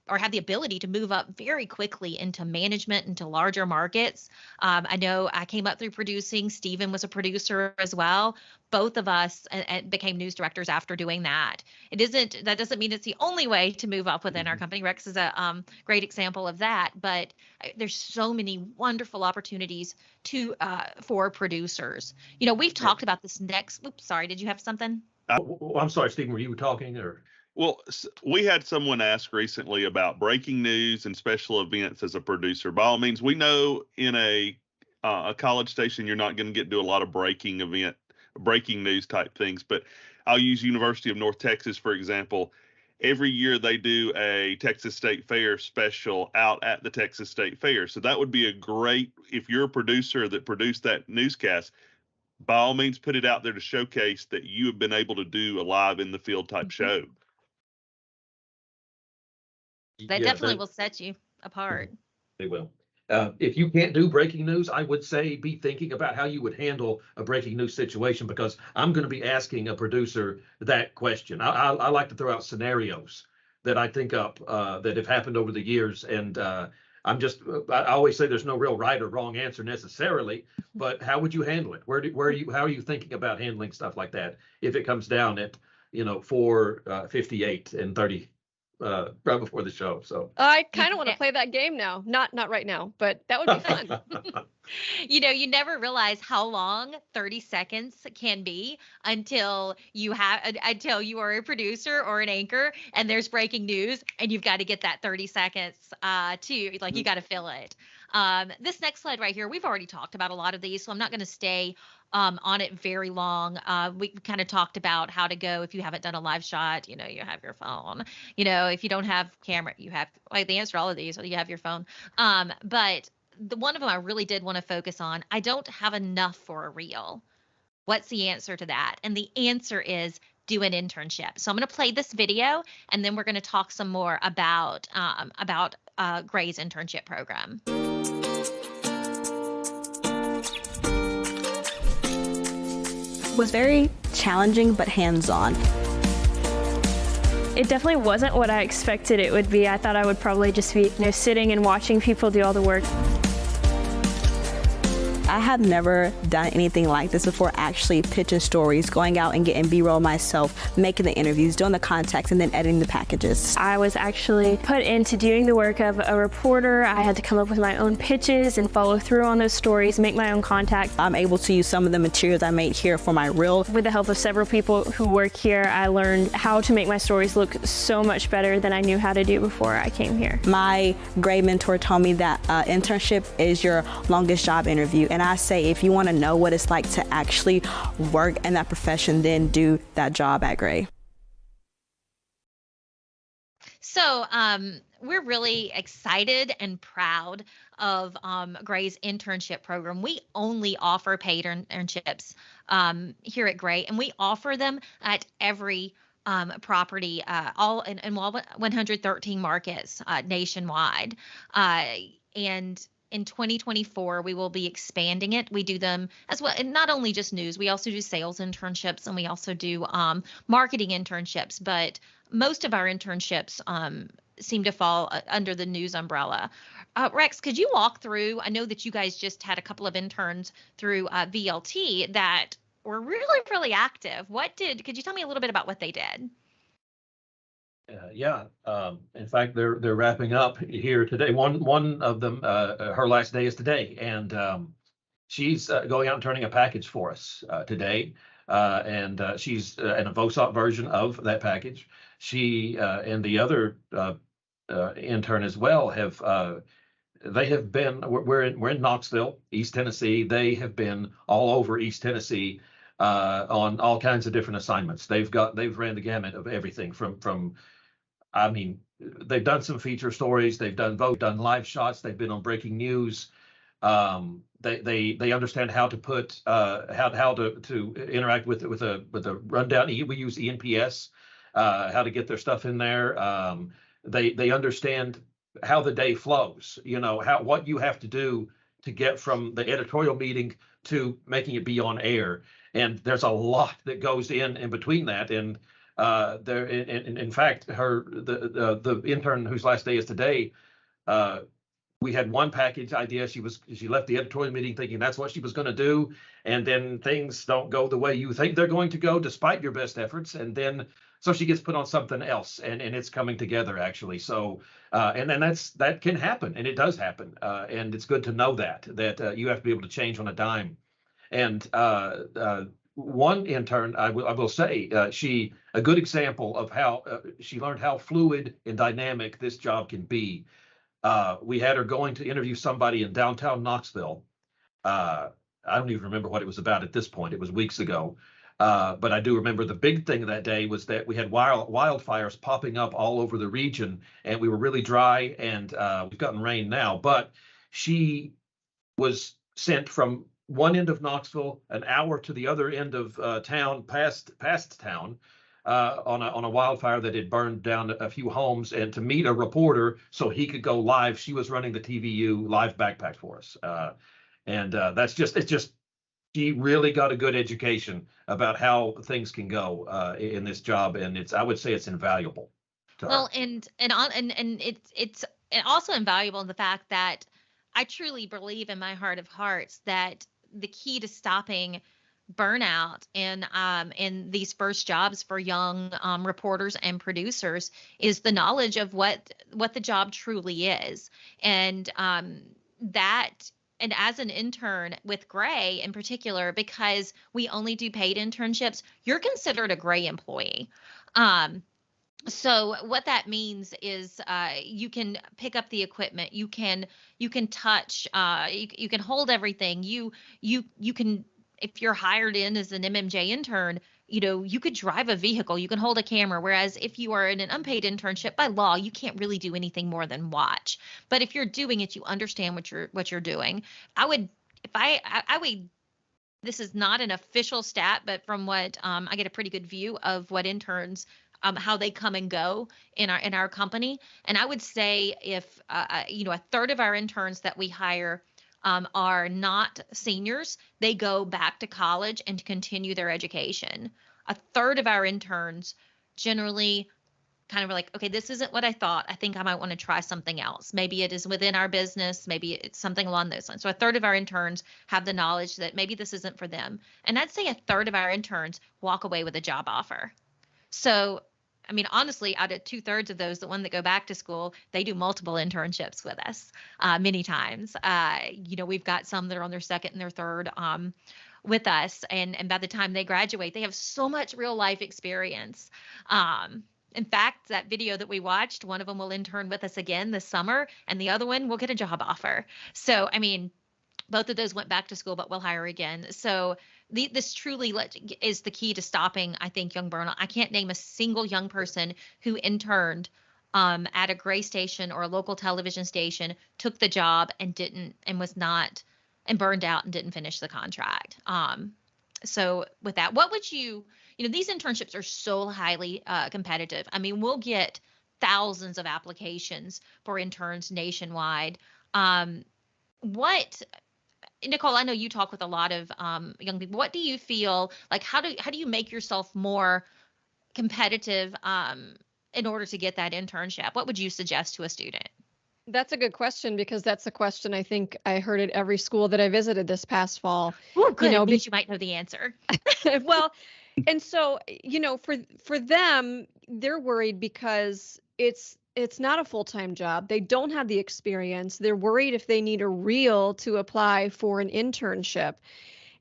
or have the ability to move up very quickly into management, into larger markets. I know I came up through producing. Stephen was a producer as well. Both of us became news directors after doing that. That doesn't mean it's the only way to move up within our company. Rex is a great example of that, but there's so many wonderful opportunities for producers. We've talked about this next. Oops, sorry. Did you have something? I'm sorry, Stephen, were you talking or? Well, we had someone ask recently about breaking news and special events as a producer. By all means, we know in a college station, you're not going to get to do a lot of breaking news type things, but I'll use University of North Texas, for example. Every year they do a Texas State Fair special out at the Texas State Fair. So that would be a great, if you're a producer that produced that newscast, by all means, put it out there to showcase that you have been able to do a live in the field type show. That definitely will set you apart. They will. If you can't do breaking news, I would say be thinking about how you would handle a breaking news situation, because I'm going to be asking a producer that question. I like to throw out scenarios that I think up that have happened over the years. And I always say there's no real right or wrong answer necessarily, but how would you handle it? How are you thinking about handling stuff like that if it comes down at 4:58 and 30 right before the show? So I kind of want to play that game now. Not right now, but that would be fun. You never realize how long 30 seconds can be until you are a producer or an anchor and there's breaking news and you've got to get that 30 seconds you got to fill it. This next slide right here, we've already talked about a lot of these, so I'm not going to stay on it very long. We kind of talked about how to go if you haven't done a live shot. You have your phone. If you don't have camera, you have the answer to all of these. You have your phone. But the one of them I really did want to focus on. I don't have enough for a reel. What's the answer to that? And the answer is do an internship. So I'm going to play this video, and then we're going to talk some more about Gray's internship program. Was very challenging but hands-on. It definitely wasn't what I expected it would be. I thought I would probably just be sitting and watching people do all the work. I have never done anything like this before, actually pitching stories, going out and getting B-roll myself, making the interviews, doing the contacts, and then editing the packages. I was actually put into doing the work of a reporter. I had to come up with my own pitches and follow through on those stories, make my own contacts. I'm able to use some of the materials I made here for my reel. With the help of several people who work here, I learned how to make my stories look so much better than I knew how to do before I came here. My Gray mentor told me that internship is your longest job interview. And I say, if you want to know what it's like to actually work in that profession, then do that job at Gray. So we're really excited and proud of Gray's internship program. We only offer paid internships here at Gray, and we offer them at every property, all in 113 markets nationwide. And in 2024, we will be expanding it. We do them as well, and not only just news. We also do sales internships, and we also do marketing internships. But most of our internships seem to fall under the news umbrella. Rex, could you walk through? I know that you guys just had a couple of interns through VLT that were really, really active. Could you tell me a little bit about what they did? In fact, they're wrapping up here today. One of them, her last day is today, and she's going out and turning a package for us today. And she's in a VOSOP version of that package. She and the other intern as well they have been. We're in Knoxville, East Tennessee. They have been all over East Tennessee on all kinds of different assignments. They've ran the gamut of everything from they've done some feature stories, they've done live shots, they've been on breaking news. They understand how to put how to interact with a rundown. We use ENPS, how to get their stuff in there. They understand how the day flows. What you have to do to get from the editorial meeting to making it be on air. And there's a lot that goes in between that. And In fact, the intern whose last day is today, we had one package idea. She left the editorial meeting thinking that's what she was going to do, and then things don't go the way you think they're going to go, despite your best efforts. And then so she gets put on something else, and it's coming together actually. So and then that can happen, and it does happen, and it's good to know that you have to be able to change on a dime. And one intern, I will say, a good example of how she learned how fluid and dynamic this job can be. We had her going to interview somebody in downtown Knoxville. I don't even remember what it was about at this point. It was weeks ago. But I do remember the big thing that day was that we had wildfires popping up all over the region, and we were really dry, and we've gotten rain now. But she was sent from one end of Knoxville an hour to the other end of town, past town, on a wildfire that had burned down a few homes, and to meet a reporter so he could go live. She was running the TVU live backpack for us. It's just she really got a good education about how things can go in this job, and I would say it's invaluable to her. Well, and it's also invaluable in the fact that I truly believe in my heart of hearts that the key to stopping burnout in these first jobs for young reporters and producers is the knowledge of what the job truly is, and as an intern with Gray in particular, because we only do paid internships, you're considered a Gray employee. So what that means is you can pick up the equipment, you can touch, you can hold everything. You can, if you're hired in as an MMJ intern, you could drive a vehicle, you can hold a camera. Whereas if you are in an unpaid internship, by law, you can't really do anything more than watch. But if you're doing it, you understand what you're doing. This is not an official stat, but from what I get a pretty good view of what interns, how they come and go in our company. And I would say if a third of our interns that we hire are not seniors, they go back to college and continue their education. A third of our interns generally kind of are like, okay, this isn't what I thought. I think I might want to try something else. Maybe it is within our business. Maybe it's something along those lines. So a third of our interns have the knowledge that maybe this isn't for them. And I'd say a third of our interns walk away with a job offer. So, I mean, honestly, out of 2/3 of those, the one that go back to school, they do multiple internships with us many times. We've got some that are on their second and their third with us. And by the time they graduate, they have so much real life experience. In fact, that video that we watched, one of them will intern with us again this summer, and the other one will get a job offer. So, I mean, both of those went back to school, but we'll hire again. So this truly is the key to stopping, I think, young burnout. I can't name a single young person who interned at a Gray station or a local television station, took the job and burned out and didn't finish the contract. So with that, what would these internships are so highly competitive. I mean, we'll get thousands of applications for interns nationwide. Nicole, I know you talk with a lot of young people. What do you feel like? How do you make yourself more competitive in order to get that internship? What would you suggest to a student? That's a good question, because that's a question I think I heard at every school that I visited this past fall. Oh, good. Because you might know the answer. Well, and so, for them, they're worried because it's not a full-time job. They don't have the experience. They're worried if they need a reel to apply for an internship.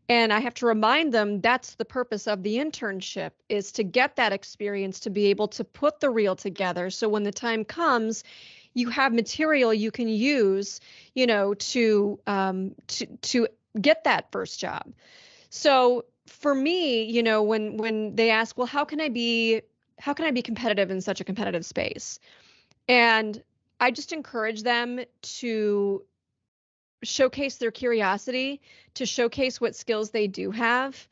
And I have to remind them that's the purpose of the internship, is to get that experience, to be able to put the reel together. So when the time comes, you have material you can use, to get that first job. So for me, when they ask, well, how can I be competitive in such a competitive space? And I just encourage them to showcase their curiosity, to showcase what skills they do have.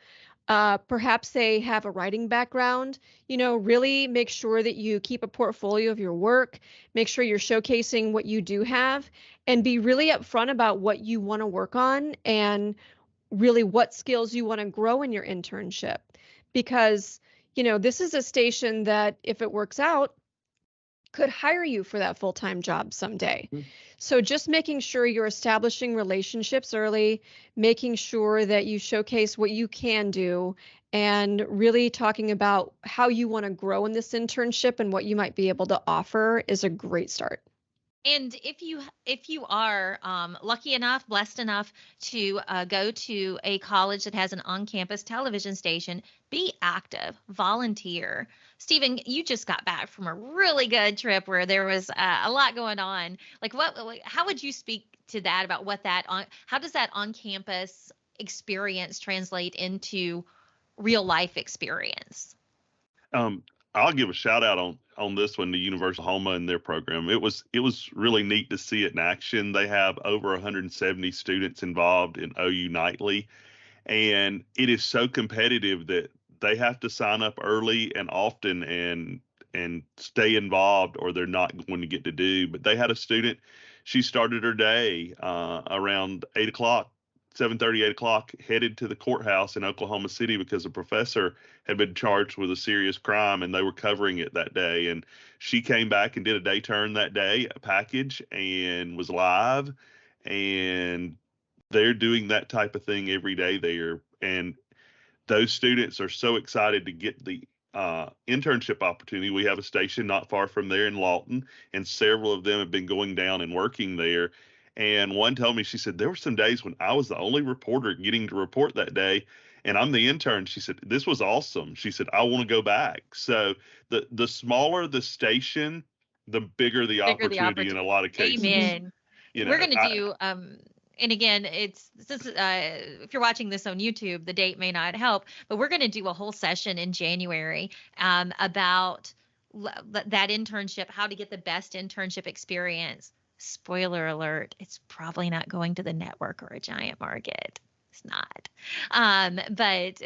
Perhaps they have a writing background, really make sure that you keep a portfolio of your work, make sure you're showcasing what you do have, and be really upfront about what you want to work on and really what skills you want to grow in your internship. Because this is a station that, if it works out, could hire you for that full-time job someday. So just making sure you're establishing relationships early, making sure that you showcase what you can do, and really talking about how you want to grow in this internship and what you might be able to offer is a great start. And if you are lucky enough, blessed enough to go to a college that has an on-campus television station, be active, volunteer. Stephen, you just got back from a really good trip where there was a lot going on. How would you speak to that about how does that on-campus experience translate into real life experience? I'll give a shout out on this one to Universal Oklahoma and their program. It was really neat to see it in action. They have over 170 students involved in OU Nightly, and it is so competitive that they have to sign up early and often and stay involved, or they're not going to get to do. But they had a student, she started her day around 8 o'clock. 7:30, 8 o'clock, headed to the courthouse in Oklahoma City because a professor had been charged with a serious crime and they were covering it that day. And she came back and did a day turn that day, a package, and was live. And they're doing that type of thing every day there. And those students are so excited to get the internship opportunity. We have a station not far from there in Lawton, and several of them have been going down and working there. And one told me, she said, there were some days when I was the only reporter getting to report that day, and I'm the intern. She said, this was awesome. She said, I want to go back. So the smaller the station, the bigger the opportunity in a lot of cases. Amen. We're going to do, and again, if you're watching this on YouTube, the date may not help, but we're going to do a whole session in January about that internship, how to get the best internship experience. Spoiler alert, it's probably not going to the network or a giant market. It's not. But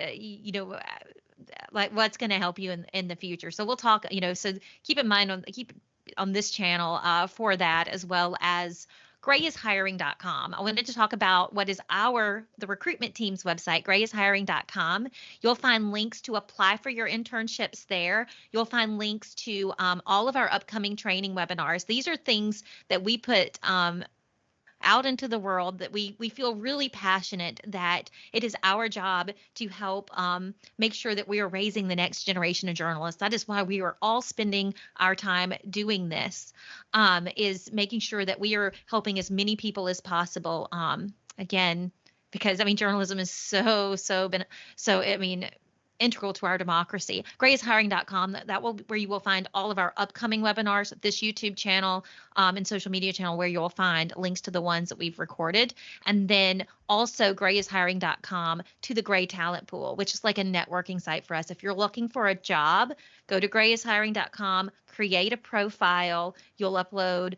like what's going to help you in the future. So we'll talk, so keep in mind keep on this channel for that, as well as grayishiring.com. I wanted to talk about what is the recruitment team's website, grayishiring.com. You'll find links to apply for your internships there. You'll find links to all of our upcoming training webinars. These are things that we put out into the world that we feel really passionate that it is our job to help make sure that we are raising the next generation of journalists. That is why we are all spending our time doing this, is making sure that we are helping as many people as possible. Again, because journalism is so integral to our democracy. grayishiring.com, where you will find all of our upcoming webinars, this YouTube channel and social media channel, where you'll find links to the ones that we've recorded. And then also grayishiring.com to the Gray Talent Pool, which is like a networking site for us. If you're looking for a job, go to grayishiring.com, create a profile, you'll upload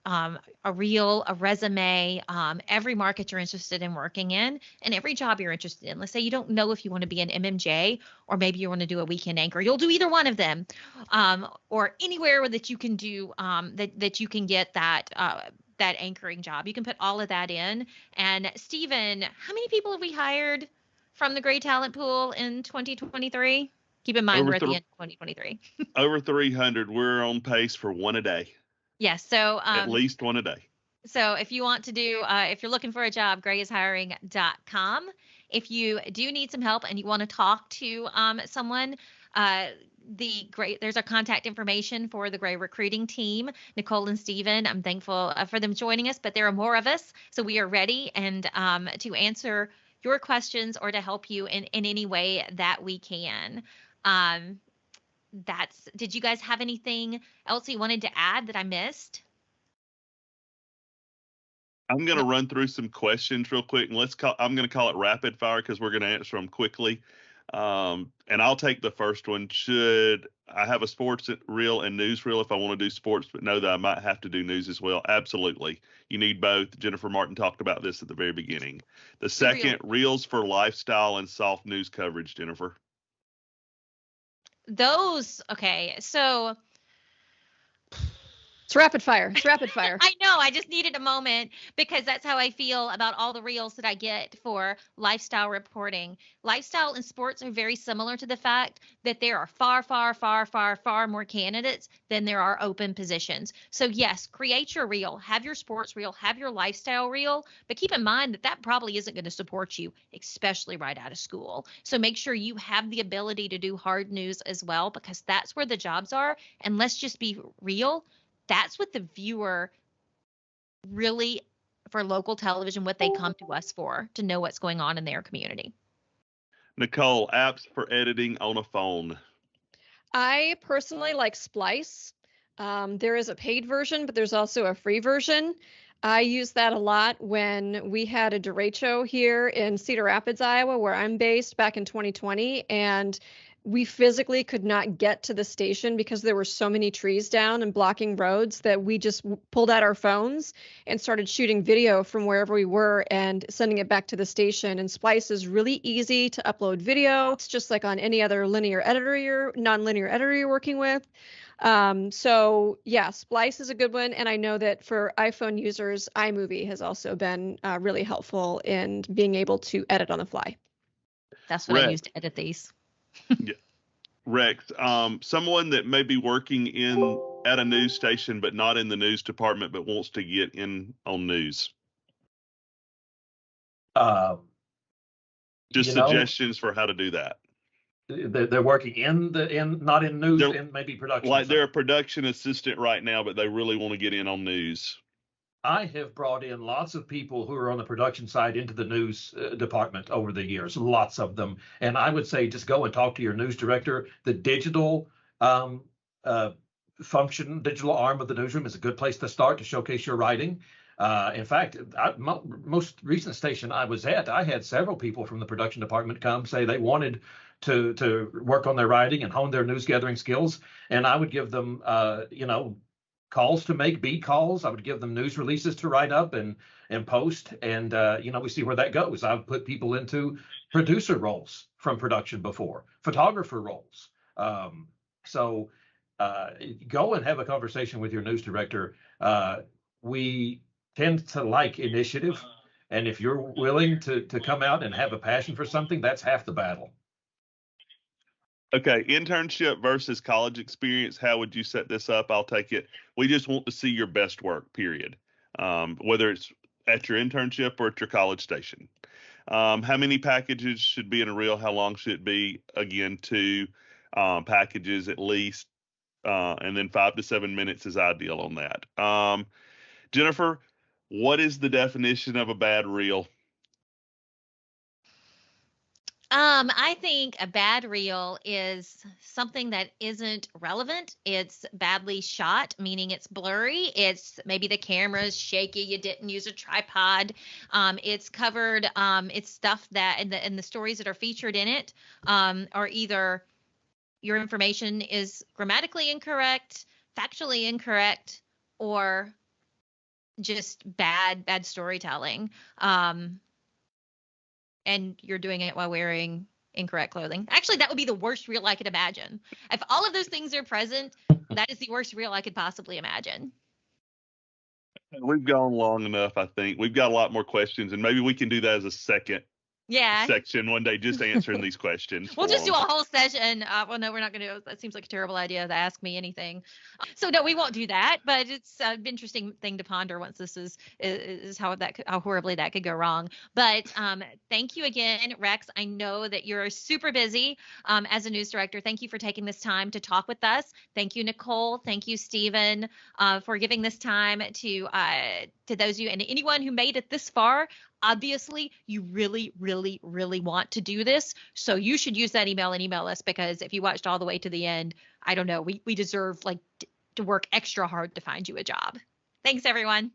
a reel, a resume, every market you're interested in working in, and every job you're interested in. Let's say you don't know if you want to be an MMJ, or maybe you want to do a weekend anchor. You'll do either one of them, or anywhere that you can do that you can get that anchoring job. You can put all of that in. And Stephen, how many people have we hired from the Gray Talent Pool in 2023? Keep in mind, we're at the end of 2023. Over 300. We're on pace for one a day. Yes. So at least one a day. So if you want to do, if you're looking for a job, grayishiring.com. If you do need some help and you want to talk to someone, there's our contact information for the Gray recruiting team, Nicole and Stephen. I'm thankful for them joining us, but there are more of us, so we are ready and to answer your questions or to help you in any way that we can. Did you guys have anything else you wanted to add that I missed? I'm going to run through some questions real quick, and I'm going to call it rapid fire because we're going to answer them quickly. And I'll take the first one. Should I have a sports reel and news reel if I want to do sports, but know that I might have to do news as well? Absolutely. You need both. Jennifer Martin talked about this at the very beginning. The second, reels for lifestyle and soft news coverage, Jennifer. Okay, so It's rapid fire. It's rapid fire. I know. I just needed a moment because that's how I feel about all the reels that I get for lifestyle reporting. Lifestyle and sports are very similar to the fact that there are far more candidates than there are open positions. So yes, create your reel, have your sports reel, have your lifestyle reel, but keep in mind that that probably isn't going to support you, especially right out of school. So make sure you have the ability to do hard news as well, because that's where the jobs are. And let's just be real. That's what the viewer really, for local television, what they come to us for, to know what's going on in their community. Nicole, apps for editing on a phone. I personally like Splice. There is a paid version, but there's also a free version. I use that a lot when we had a derecho here in Cedar Rapids, Iowa, where I'm based, back in 2020, and we physically could not get to the station because there were so many trees down and blocking roads that we just pulled out our phones and started shooting video from wherever we were and sending it back to the station. And Splice is really easy to upload video. It's just like on any other linear editor non-linear editor you're working with. So yeah, Splice is a good one. And I know that for iPhone users, iMovie has also been really helpful in being able to edit on the fly. That's what I use to edit these. Yeah. Rex, someone that may be working at a news station but not in the news department but wants to get in on news. Just suggestions for how to do that. They're working not in news, in maybe production. Like they're a production assistant right now, but they really want to get in on news. I have brought in lots of people who are on the production side into the news department over the years, lots of them. And I would say just go and talk to your news director. The digital function, digital arm of the newsroom is a good place to start to showcase your writing. In fact, most recent station I was at, I had several people from the production department come say they wanted to work on their writing and hone their news gathering skills. And I would give them, calls to make, beat calls. I would give them news releases to write up and post. And, we see where that goes. I've put people into producer roles from production before, photographer roles. So go and have a conversation with your news director. We tend to like initiative. And if you're willing to come out and have a passion for something, that's half the battle. Okay, internship versus college experience. How would you set this up? I'll take it. We just want to see your best work, period. Whether it's at your internship or at your college station. How many packages should be in a reel? How long should it be? Again, 2 packages at least. And then 5 to 7 minutes is ideal on that. Jennifer, what is the definition of a bad reel? I think a bad reel is something that isn't relevant. It's badly shot, meaning it's blurry. It's maybe the camera's shaky. You didn't use a tripod. It's covered. It's stuff that and the stories that are featured in it are either your information is grammatically incorrect, factually incorrect, or just bad storytelling. And you're doing it while wearing incorrect clothing. Actually, that would be the worst reel I could imagine. If all of those things are present, that is the worst reel I could possibly imagine. We've gone long enough, I think. We've got a lot more questions, and maybe we can do that as a second section one day, just answering these questions. We'll just do a whole session. Well, no, we're not going to. That seems like a terrible idea to ask me anything. So no, we won't do that. But it's an interesting thing to ponder once this is how horribly that could go wrong. But thank you again, Rex. I know that you're super busy as a news director. Thank you for taking this time to talk with us. Thank you, Nicole. Thank you, Stephen, for giving this time to those of you and anyone who made it this far. Obviously, you really, really, really want to do this. So you should use that email and email us, because if you watched all the way to the end, I don't know, we deserve to work extra hard to find you a job. Thanks, everyone.